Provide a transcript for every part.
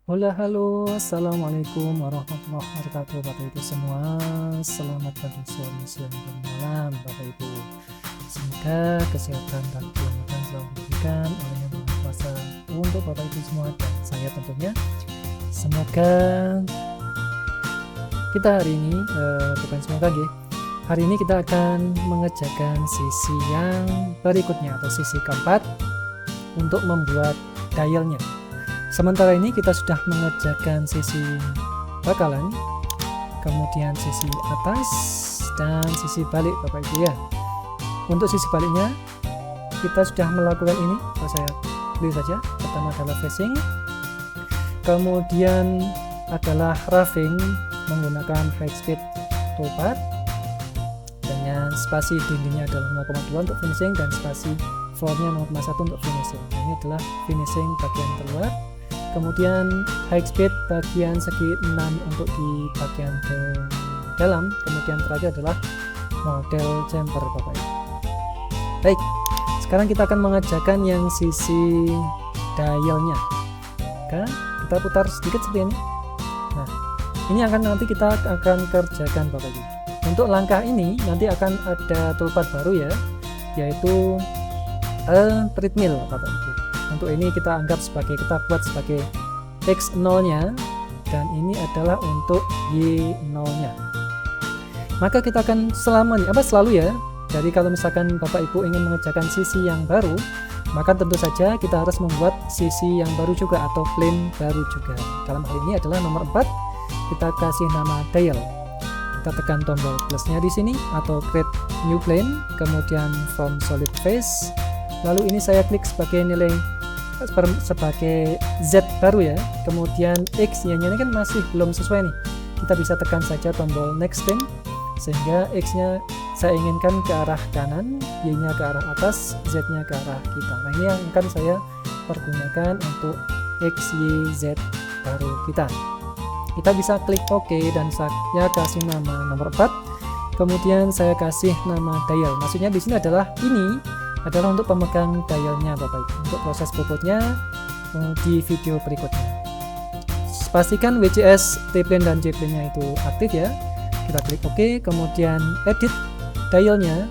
Hola, halo, assalamualaikum warahmatullahi wabarakatuh, Bapak Ibu semua. Selamat pagi, sore, siang, dan malam, Bapak Ibu. Semoga kesehatan dan keselamatan selalu diberikan oleh Yang Maha Kuasa untuk Bapak Ibu semua dan saya tentunya. Semoga kita hari ini, bukan semoga nggih, hari ini kita akan mengerjakan sisi yang berikutnya atau sisi keempat untuk membuat dialnya. Sementara ini kita sudah mengerjakan sisi bakalan, kemudian sisi atas dan sisi balik, Bapak Ibu ya. Untuk sisi baliknya kita sudah melakukan ini, saya pilih saja. Pertama adalah facing, kemudian adalah roughing menggunakan high speed toolbar dengan spasi dindingnya adalah 0,2 untuk finishing dan spasi floornya 0,1 untuk finishing. Ini adalah finishing bagian terluar. Kemudian high speed bagian segi 6 untuk di bagian ke dalam. Kemudian terakhir adalah model chamber, Bapak Ibu. Baik, sekarang kita akan mengerjakan yang sisi dialnya. Oke, kita putar sedikit seperti ini. Nah, ini nanti kita akan kerjakan, Bapak Ibu. Untuk langkah ini nanti akan ada toolbar baru ya, yaitu treadmill, Bapak Ibu. Untuk ini kita buat sebagai X0 nya dan ini adalah untuk Y0 nya. Maka kita akan selalu ya. Jadi kalau misalkan Bapak Ibu ingin mengerjakan sisi yang baru, maka tentu saja kita harus membuat sisi yang baru juga atau plane baru juga. Dalam hal ini adalah nomor 4, kita kasih nama dial. Kita tekan tombol plusnya di sini atau create new plane, kemudian from solid face. Lalu ini saya klik sebagai Z baru ya. Kemudian X nya ini kan masih belum sesuai nih. Kita bisa tekan saja tombol next plane sehingga X nya saya inginkan ke arah kanan, Y nya ke arah atas, Z nya ke arah kita. Nah, ini yang akan saya pergunakan untuk X, Y, Z baru kita. Kita bisa klik OK dan saya kasih nama nomor 4. Kemudian saya kasih nama dial. Maksudnya di sini adalah untuk pemegang dialnya, Bapak Ibu. Untuk proses puputnya di video berikutnya. Pastikan WCS T-plane dan J-plane nya itu aktif ya. Kita klik OK, kemudian edit dialnya,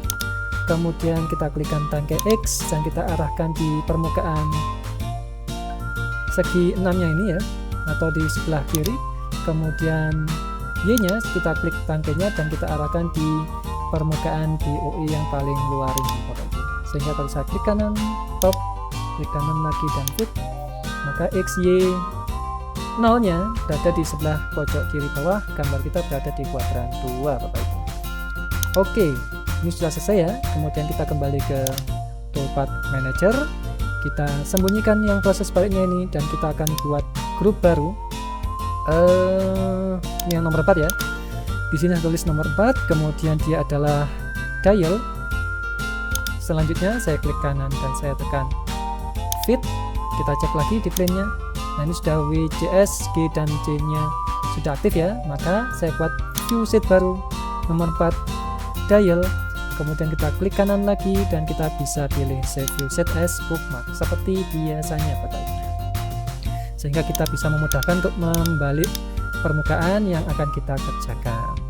kemudian kita klikkan tangkai X dan kita arahkan di permukaan segi 6 nya ini ya, atau di sebelah kiri. Kemudian Y nya kita klik tangkainya dan kita arahkan di permukaan DOE yang paling luar ini, Bapak Ibu. Sehingga kalau saya klik kanan top, klik kanan lagi dan fit, maka XY 0 nya berada di sebelah pojok kiri bawah, gambar kita berada di kuadran 2, Bapak Ibu. Oke, ini sudah selesai ya. Kemudian kita kembali ke toolpath manager, kita sembunyikan yang proses baliknya ini dan kita akan buat grup baru. Ini yang nomor 4 ya. Di sini saya tulis nomor 4, kemudian dia adalah dial. Selanjutnya saya klik kanan dan saya tekan fit. Kita cek lagi di plane-nya. Nah, ini sudah WCS G dan J nya sudah aktif ya. Maka saya buat view set baru nomor 4 dial. Kemudian kita klik kanan lagi dan kita bisa pilih save view set as bookmark seperti biasanya, Bapak Ibu. Sehingga kita bisa memudahkan untuk membalik permukaan yang akan kita kerjakan.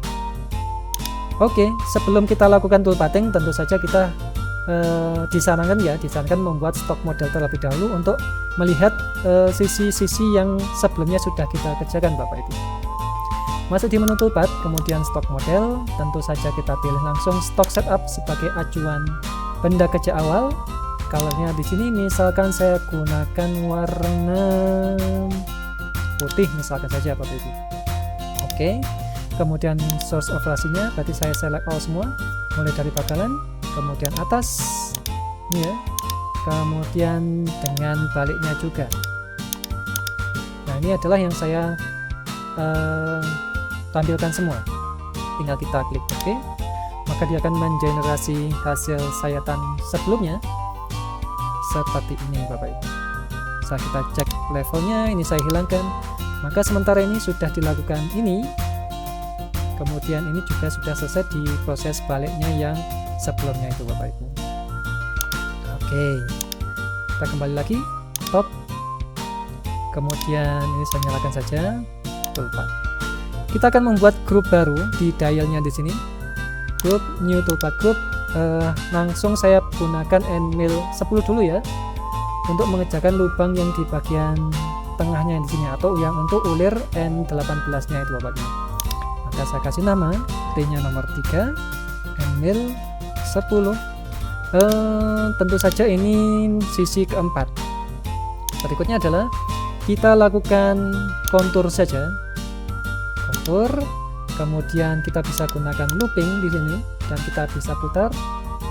Oke, sebelum kita lakukan toolpathing, tentu saja kita disarankan membuat stok model terlebih dahulu untuk melihat sisi-sisi yang sebelumnya sudah kita kerjakan, Bapak Ibu. Masuk di menu toolpath, kemudian stok model, tentu saja kita pilih langsung stock setup sebagai acuan benda kerja awal. Colornya di sini misalkan saya gunakan warna putih misalkan saja, Bapak Ibu. Oke. Kemudian source operasinya berarti saya select all semua, mulai dari bakalan, kemudian atas ini ya, kemudian dengan baliknya juga. Nah, ini adalah yang saya tampilkan semua. Tinggal kita klik OK, maka dia akan mengenerasi hasil sayatan sebelumnya seperti ini, Bapak Ibu. Saat kita cek levelnya, ini saya hilangkan. Maka sementara ini sudah dilakukan ini. Kemudian ini juga sudah selesai di proses baliknya yang sebelumnya itu, Bapak Ibu. Oke, kita kembali lagi top, Kemudian ini saya nyalakan saja toolpath. Kita akan membuat grup baru di dialnya di sini. Grup, new toolpath group. Langsung saya gunakan Nmil 10 dulu ya, untuk mengerjakan lubang yang di bagian tengahnya di sini, atau yang untuk ulir N18-nya itu Bapak Ibu. Maka saya kasih nama T-nya nomor 3, Nmil 10. Tentu saja ini sisi keempat. Berikutnya adalah kita lakukan kontur saja. Kontur, kemudian kita bisa gunakan looping di sini dan kita bisa putar,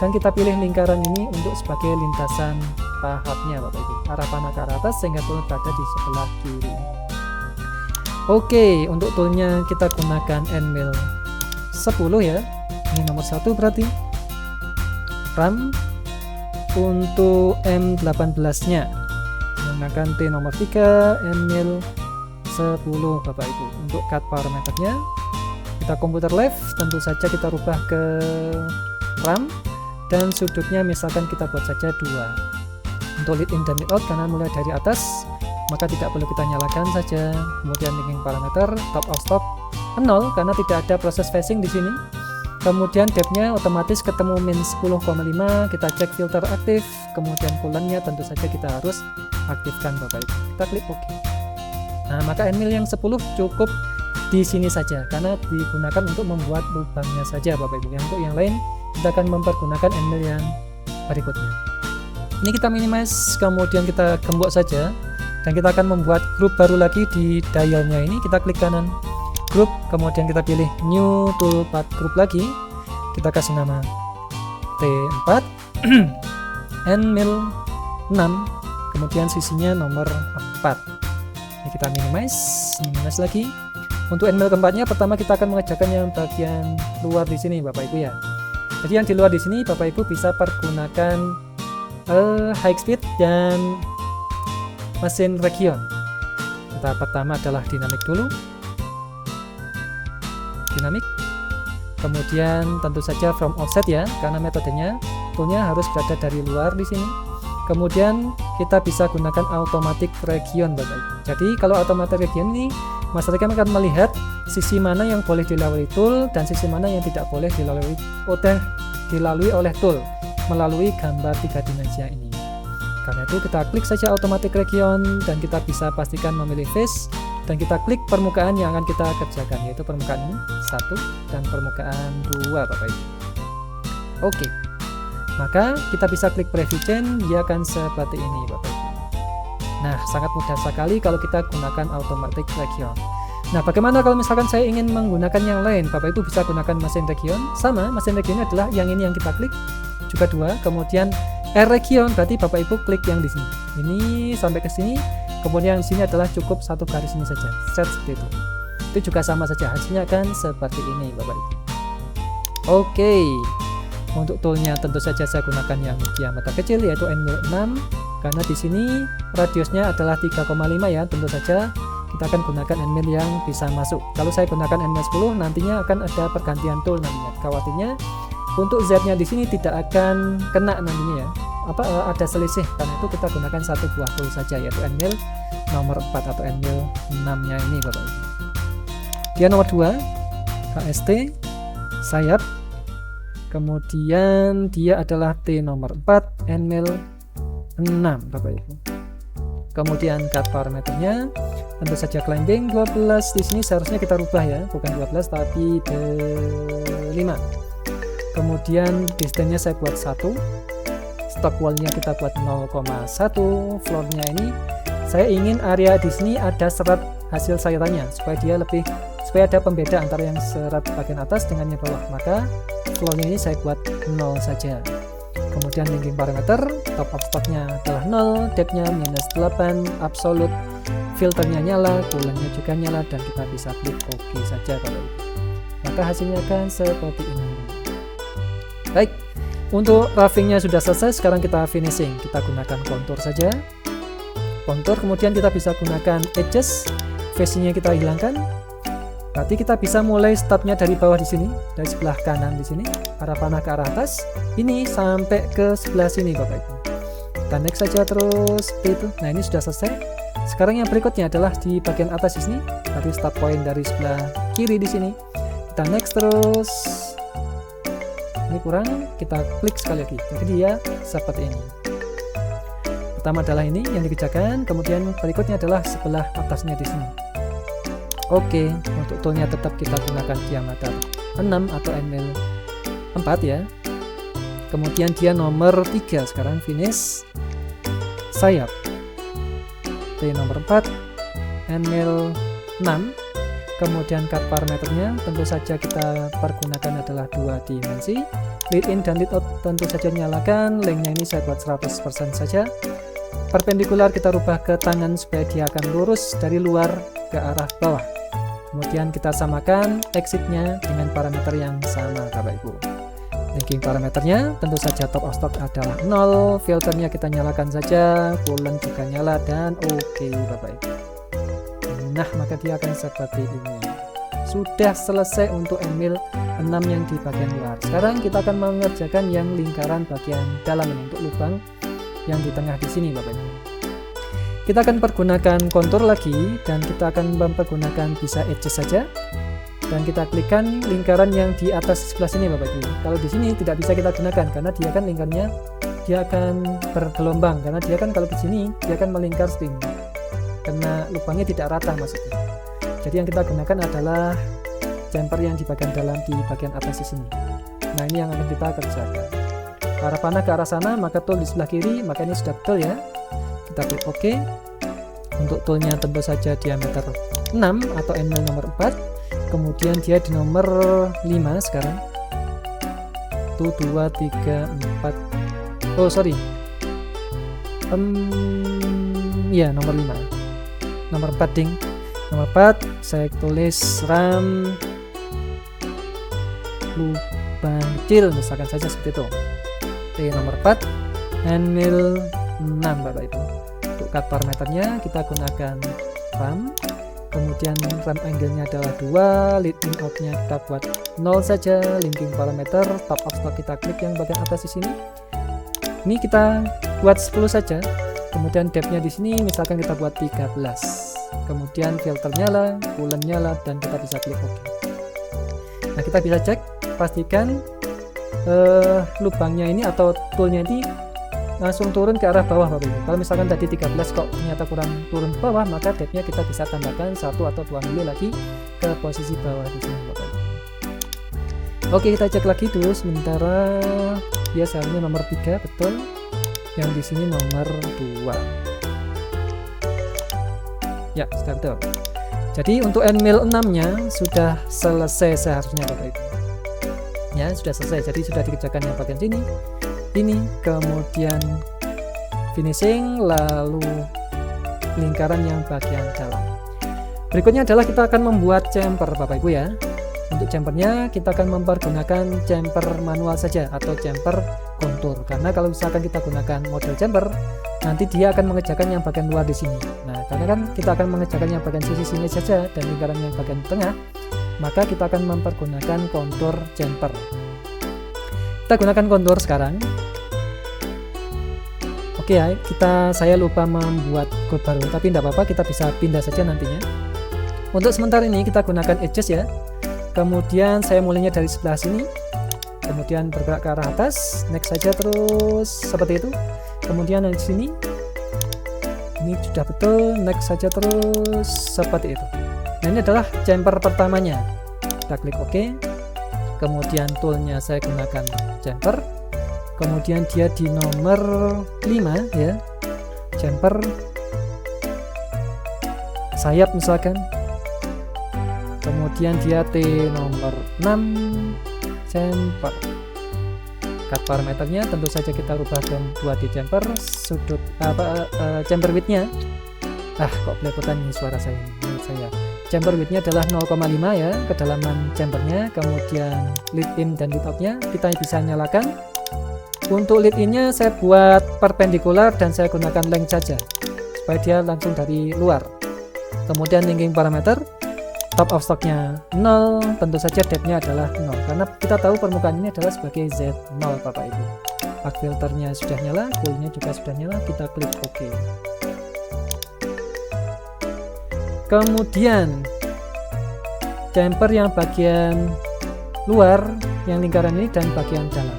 dan kita pilih lingkaran ini untuk sebagai lintasan pahatnya Bapak Ibu, arah panah ke arah atas sehingga tool berada di sebelah kiri. Oke, untuk toolnya kita gunakan Nmil 10 ya, ini nomor 1 berarti. RAM untuk M18 nya menggunakan T nomor 3, Nmil 10 Bapak Ibu. Untuk cut parameternya kita komputer left, tentu saja kita rubah ke RAM, dan sudutnya misalkan kita buat saja 2. Untuk lead in dan lead out karena mulai dari atas, maka tidak perlu kita nyalakan saja. Kemudian linking parameter top of stop 0 karena tidak ada proses phasing di sini. Kemudian depth-nya otomatis ketemu min 10,5, kita cek filter aktif. Kemudian coolant-nya tentu saja kita harus aktifkan Bapak Ibu. Kita klik OK. Nah, maka Nmil yang 10 cukup di sini saja karena digunakan untuk membuat lubangnya saja Bapak Ibu. Yang untuk yang lain kita akan mempergunakan Nmil yang berikutnya. Ini kita minimize, kemudian kita gembok saja, dan kita akan membuat grup baru lagi di dialnya ini. Kita klik kanan grup, kemudian kita pilih new toolpath group lagi, kita kasih nama T4 Nmil 6, kemudian sisinya nomor 4. Ini kita minimize lagi. Untuk Nmil keempatnya, pertama kita akan mengerjakan yang bagian luar di sini Bapak Ibu ya. Jadi yang di luar di sini Bapak Ibu bisa pergunakan high speed dan mesin region. Kita pertama adalah dinamik dulu. Dinamik. Kemudian tentu saja from offset ya, karena metodenya toolnya harus berada dari luar di sini. Kemudian kita bisa gunakan automatic region Bapak Ibu. Jadi kalau automatic region ini Mas Rekan akan melihat sisi mana yang boleh dilalui tool dan sisi mana yang tidak boleh dilalui oleh tool melalui gambar 3 dimensi ini. Karena itu kita klik saja automatic region dan kita bisa pastikan memilih face, dan kita klik permukaan yang akan kita kerjakan, yaitu permukaan ini 1 dan permukaan 2 Bapak Ibu. Oke. Maka kita bisa klik preview chain, dia akan seperti ini Bapak Ibu. Nah, sangat mudah sekali kalau kita gunakan automatic region. Nah, bagaimana kalau misalkan saya ingin menggunakan yang lain? Bapak Ibu bisa gunakan mesin region. Sama, mesin region adalah yang ini yang kita klik, juga 2. Kemudian R region berarti Bapak Ibu klik yang di sini. Ini sampai ke sini. Kemudian sini adalah cukup satu garis ini saja. Set seperti itu. Itu juga sama saja, hasilnya akan seperti ini Bapak Ibu. Oke. Untuk toolnya tentu saja saya gunakan yang diameter kecil, yaitu Nmil 6, karena di sini radiusnya adalah 3,5 ya. Tentu saja kita akan gunakan Nmil yang bisa masuk. Kalau saya gunakan Nmil 10 nantinya akan ada pergantian tool nantinya. Khawatirnya untuk Z-nya di sini tidak akan kena nantinya ya. Ada selisih, karena itu kita gunakan satu buah tool saja, yaitu Nmil nomor 4 atau Nmil 6-nya ini Bapak Ibu. Dia nomor 2 KST sayap. Kemudian dia adalah T nomor 4 Nmil 6 Bapak Ibu. Kemudian cut parameternya tentu saja climbing 12. Di sini seharusnya kita rubah ya, bukan 12 tapi 5. Kemudian distance-nya saya buat 1. Stock wall-nya kita buat 0,1. Floor-nya ini saya ingin area di sini ada serat hasil sayurannya supaya ada pembeda antara yang serat bagian atas dengan yang bawah. Maka floor-nya ini saya buat 0 saja. Kemudian linking parameter top of stock-nya adalah 0, depth-nya -8, absolute, filternya nyala, coolant-nya juga nyala, dan kita bisa klik OK saja Bapak Ibu. Maka hasilnya akan seperti ini. Baik, untuk roughing-nya sudah selesai. Sekarang kita finishing. Kita gunakan contour saja. Contour, kemudian kita bisa gunakan edges, facing-nya kita hilangkan. Berarti kita bisa mulai startnya dari bawah di sini, dari sebelah kanan di sini, arah panah ke arah atas, ini sampai ke sebelah sini Bapak Ibu. Kita next saja terus seperti itu. Nah, ini sudah selesai. Sekarang yang berikutnya adalah di bagian atas di sini. Tadi start point dari sebelah kiri di sini. Kita next terus. Ini kurang, kita klik sekali lagi. Jadi dia seperti ini. Pertama adalah ini yang dikerjakan, kemudian berikutnya adalah sebelah atasnya di sini. Oke, untuk toolnya tetap kita gunakan diameter 6 atau N-mil 4 ya. Kemudian dia nomor 3 sekarang finish sayap. Oke, nomor 4 N-mil 6. Kemudian cut parameternya tentu saja kita pergunakan adalah 2 dimensi. Lead in dan lead out tentu saja nyalakan. Lengthnya ini saya buat 100% saja. Perpendikular kita rubah ke tangan supaya dia akan lurus dari luar ke arah bawah. Kemudian kita samakan exitnya dengan parameter yang sama Bapak Ibu. Linking parameternya tentu saja top of stock adalah 0. Filternya kita nyalakan saja. Coolant juga nyala dan oke Bapak Ibu. Nah, maka dia akan seperti ini. Sudah selesai untuk N-mil 6 yang di bagian luar. Sekarang kita akan mengerjakan yang lingkaran bagian dalam ini untuk lubang yang di tengah di sini Bapak Ibu. Kita akan pergunakan kontur lagi dan kita akan mempergunakan bisa edges saja. Dan kita klikkan lingkaran yang di atas sebelah sini Bapak Ibu. Kalau di sini tidak bisa kita gunakan karena dia kan lingkarnya dia akan bergelombang, karena dia kan kalau di sini dia akan melingkar string. Karena lubangnya tidak rata maksudnya. Jadi yang kita gunakan adalah jumper yang di bagian dalam di bagian atas di sini. Nah, ini yang akan kita kerjakan. Arah panah ke arah sana, maka tool di sebelah kiri, maka ini sudah betul ya. Kita klik OK. Untuk toolnya tentu saja diameter 6 atau N-mil nomor 4. Kemudian dia di nomor 5 sekarang. 1, 2, 3, 4. Oh, sorry. Ya, nomor 5. Nomor 4 ding. Nomor 4 saya tulis ram lubang kecil misalkan saja seperti itu. Oke, nomor 4 N-mil 6 Bapak Ibu. Untuk cut parameternya kita gunakan ram. Kemudian ram angle-nya adalah 2, lead in out-nya kita buat 0 saja, linking parameter, top of stock kita klik yang bagian atas di sini. Ini kita buat 10 saja. Kemudian depth-nya di sini misalkan kita buat 13. Kemudian filter nyala, coolant nyala, dan kita bisa klik OK. Nah, kita bisa cek, pastikan lubangnya ini atau toolnya ini langsung turun ke arah bawah Bapak Ibu. Kalau misalkan tadi 13 kok ternyata kurang turun ke bawah, maka depth-nya kita bisa tambahkan 1 atau 2 mili lagi ke posisi bawah di sini Bapak Ibu. Oke, kita cek lagi dulu sementara. Ya, seharusnya nomor 3 betul. Yang di sini nomor 2. Ya, sudah betul. Jadi untuk N-mil 6-nya sudah selesai seharusnya Bapak Ibu. Ya, sudah selesai. Jadi sudah dikerjakan yang bagian sini. Ini, kemudian finishing, lalu lingkaran yang bagian dalam. Berikutnya adalah kita akan membuat jumper Bapak Ibu ya. Untuk jumpernya kita akan mempergunakan jumper manual saja atau jumper kontur. Karena kalau misalkan kita gunakan model jumper, nanti dia akan mengerjakan yang bagian luar di sini. Nah, karena kan kita akan mengerjakan yang bagian sisi sini saja dan lingkaran yang bagian tengah, maka kita akan mempergunakan kontur jumper. Kita gunakan kontur sekarang. Oke ya, saya lupa membuat code baru, tapi tidak apa-apa, kita bisa pindah saja nantinya. Untuk sementara ini kita gunakan edges ya. Kemudian saya mulainya dari sebelah sini, kemudian bergerak ke arah atas, next saja terus seperti itu. Kemudian di sini, ini sudah betul, next saja terus seperti itu. Nah, ini adalah jumper pertamanya. Kita klik OK. Kemudian toolnya saya gunakan jumper. Kemudian dia di nomor 5 ya, jumper sayap misalkan. Kemudian dia T nomor 6 jumper. Cut parameternya tentu saja kita rubah ke 2D jumper, sudut jumper width-nya. Kok belepotan ini suara saya menurut saya. Jumper width-nya adalah 0,5 ya, kedalaman jumpernya. Kemudian lead in dan lead out-nya kita bisa nyalakan. Untuk lead in-nya saya buat perpendikular dan saya gunakan length saja supaya dia langsung dari luar. Kemudian linking parameter, top of stock-nya 0, tentu saja depth-nya adalah 0 karena kita tahu permukaan ini adalah sebagai Z0 Bapak Ibu. Pack filternya sudah nyala, cool-nya juga sudah nyala, kita klik OK. Kemudian chamfer yang bagian luar yang lingkaran ini dan bagian dalam.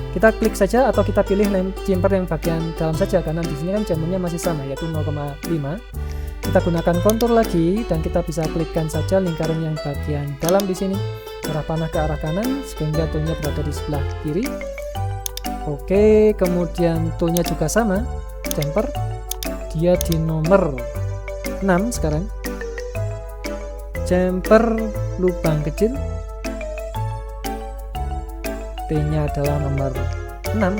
Kita klik saja atau kita pilih chamfer yang bagian dalam saja karena di sini kan chamfernya masih sama yaitu 0,5. Kita gunakan kontur lagi dan kita bisa klikkan saja lingkaran yang bagian dalam di sini. Arah panah ke arah kanan sehingga toolnya berada di sebelah kiri. Oke, kemudian toolnya juga sama, chamfer. Dia di nomor 6 sekarang. Chamfer lubang kecil. T-nya adalah nomor 6.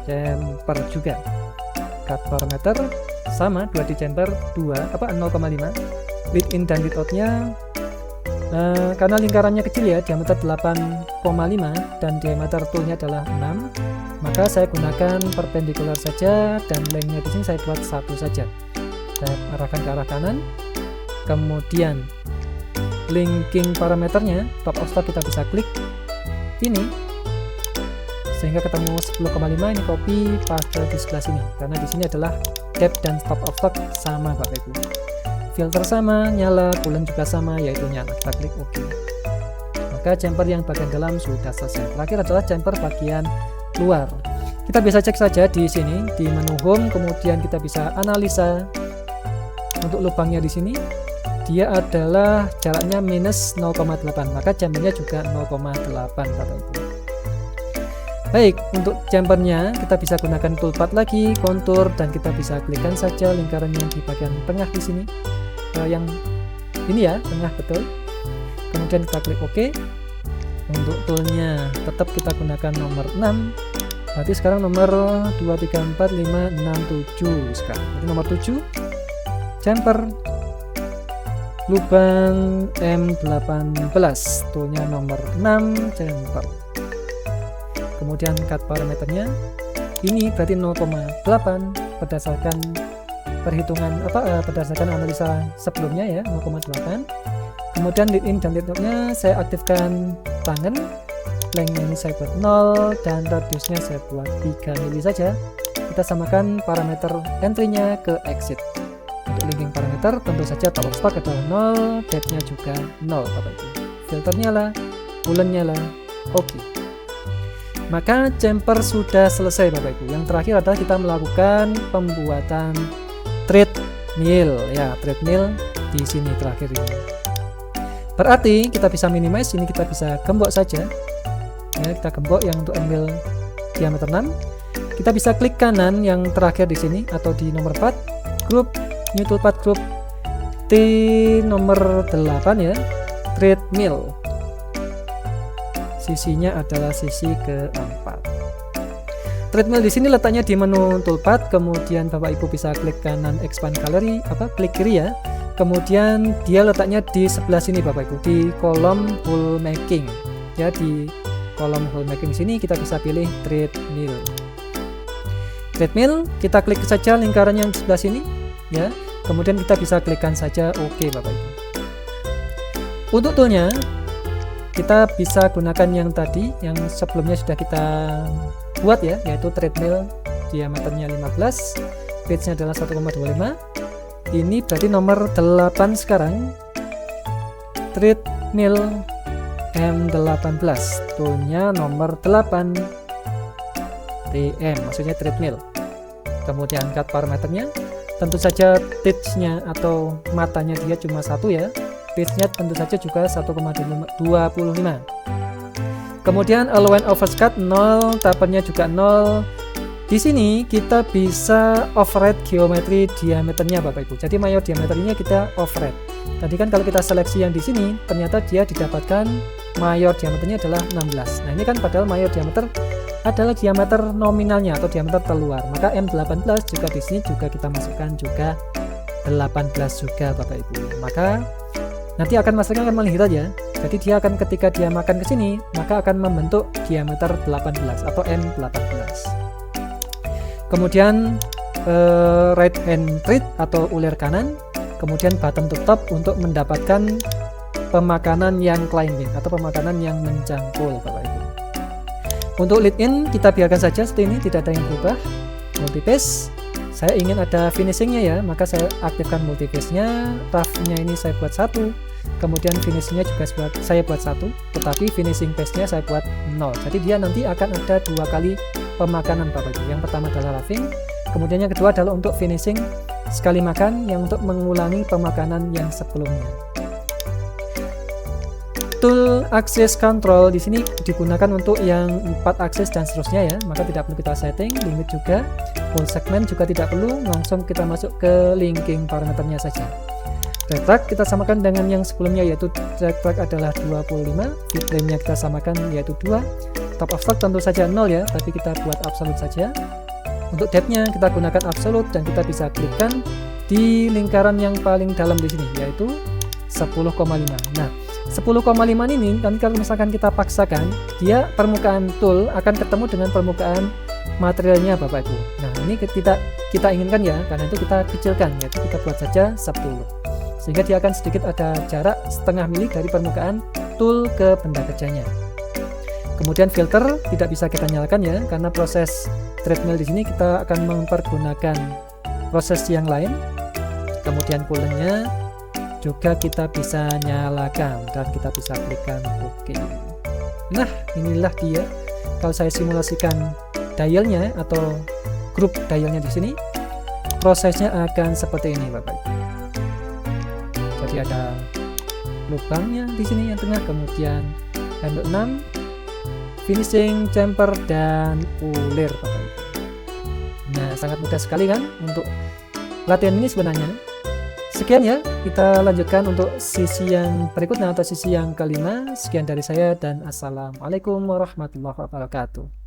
Chamfer juga. Cut parameter sama, 2D chamfer 0,5. Lead in dan lead out-nya karena lingkarannya kecil ya, diameter 8,5 dan diameter toolnya adalah 6, maka saya gunakan perpendikular saja dan lengthnya di sini saya buat 1 saja. Saya arahkan ke arah kanan. Kemudian linking parameternya top of stock kita bisa klik ini sehingga ketemu 10,5. Ini copy paste di sebelah sini karena di sini adalah depth dan top of stock sama Bapak Ibu. Filter sama, nyala, coolant juga sama, yaitu nyala. Kita klik OK. Maka chamfer yang bagian dalam sudah selesai. Terakhir adalah chamfer bagian luar. Kita bisa cek saja di sini di menu home, kemudian kita bisa analisa untuk lubangnya di sini. Dia adalah jaraknya minus 0,8, maka chamfernya juga 0,8 Bapak Ibu. Baik, untuk chamfernya kita bisa gunakan toolpath lagi, kontur, dan kita bisa klikkan saja lingkaran yang di bagian tengah di sini. Yang ini ya, tengah betul. Kemudian kita klik OK. Untuk toolnya tetap kita gunakan nomor 6. Berarti sekarang nomor 2, 3, 4, 5, 6, 7 sekarang. Berarti nomor 7 chamfer lubang M18, toolnya nomor 6 chamfer. Kemudian cut parameternya ini berarti 0,8 berdasarkan perhitungan berdasarkan analisa sebelumnya ya, 0,8. Kemudian lead in dan lead out-nya saya aktifkan tangan, lengthnya ini saya buat 0 dan radiusnya saya buat 3 mili saja. Kita samakan parameter entry-nya ke exit. Untuk linking parameter tentu saja top of stock adalah 0, depth-nya juga 0 Bapak Ibu. Filternya lah, coolant nyala, oke. Maka chamfer sudah selesai Bapak Ibu. Yang terakhir adalah kita melakukan pembuatan treadmill ya, treadmill di sini terakhir ini. Berarti kita bisa minimize, ini kita bisa gembok saja. Ya, kita gembok yang untuk ambil diameter 6. Kita bisa klik kanan yang terakhir di sini atau di nomor 4, group, new toolpath group T nomor 8 ya, treadmill. Sisinya adalah sisi keempat. Treadmill di sini letaknya di menu toolpath, kemudian Bapak Ibu bisa klik kanan expand gallery, klik kiri ya. Kemudian dia letaknya di sebelah sini Bapak Ibu, di kolom hole making. Ya, di kolom hole making sini kita bisa pilih treadmill. Treadmill, kita klik saja lingkaran yang di sebelah sini ya. Kemudian kita bisa klikkan saja OK Bapak Ibu. Untuk toolnya kita bisa gunakan yang tadi, yang sebelumnya sudah kita buat ya, yaitu treadmill diameternya 15, pitch-nya adalah 1,25. Ini berarti nomor 8 sekarang. Treadmill M18, toolnya nomor 8 TM, maksudnya treadmill. Kemudian cut parameternya, tentu saja pitch-nya atau matanya dia cuma 1 ya. Pitch-nya tentu saja juga 1,25. Kemudian allowance overcut 0, tapernya juga 0. Di sini kita bisa override geometri diameternya Bapak Ibu. Jadi mayor diameternya kita override. Tadi kan kalau kita seleksi yang di sini, ternyata dia didapatkan mayor diameternya adalah 16. Nah, ini kan padahal mayor diameter adalah diameter nominalnya atau diameter terluar. Maka M18 juga di sini juga kita masukkan juga 18 juga Bapak Ibu. Maka nanti akan masuknya akan melihat ya. Jadi dia akan ketika dia makan ke sini, maka akan membentuk diameter 18 atau M18. Kemudian right hand treat atau ulir kanan, kemudian bottom to top untuk mendapatkan pemakanan yang climbing atau pemakanan yang mencangkul Bapak Ibu. Untuk lead in kita biarkan saja seperti ini, tidak ada yang berubah. Multi pass saya ingin ada finishingnya ya, maka saya aktifkan multiface-nya. Rough-nya ini saya buat 1, kemudian finishingnya juga saya buat 1, tetapi finishing phase-nya saya buat 0. Jadi dia nanti akan ada 2 kali pemakanan Bapak Ibu. Yang pertama adalah roughing, kemudian yang kedua adalah untuk finishing sekali makan, yang untuk mengulangi pemakanan yang sebelumnya. Tool Access Control di sini digunakan untuk yang 4 akses dan seterusnya ya, maka tidak perlu kita setting. Limit juga, full segment juga tidak perlu, langsung kita masuk ke linking parameternya saja. Drag track kita samakan dengan yang sebelumnya, yaitu drag track adalah 25, frame-nya kita samakan yaitu 2, top of stock tentu saja 0 ya, tapi kita buat absolute saja. Untuk depth-nya kita gunakan absolute dan kita bisa klikkan di lingkaran yang paling dalam di sini, yaitu 10,5. Nah, 10,5 ini kan kalau misalkan kita paksakan, dia permukaan tool akan ketemu dengan permukaan materialnya Bapak Ibu. Nah, ini kita inginkan ya, karena itu kita kecilkan, yaitu kita buat saja 10. Sehingga dia akan sedikit ada jarak setengah mili dari permukaan tool ke benda kerjanya. Kemudian filter tidak bisa kita nyalakan ya, karena proses treadmill di sini kita akan mempergunakan proses yang lain. Kemudian pullennya juga kita bisa nyalakan dan kita bisa klikkan OK. Nah, inilah dia. Kalau saya simulasikan dialnya atau grup dialnya di sini, prosesnya akan seperti ini Bapak Ibu. Jadi ada lubangnya di sini yang tengah, kemudian handle 6, finishing, chamfer, dan ulir Bapak Ibu. Nah, sangat mudah sekali kan untuk latihan ini sebenarnya. Sekian ya, kita lanjutkan untuk sisi yang berikutnya atau sisi yang kelima. Sekian dari saya dan assalamualaikum warahmatullahi wabarakatuh.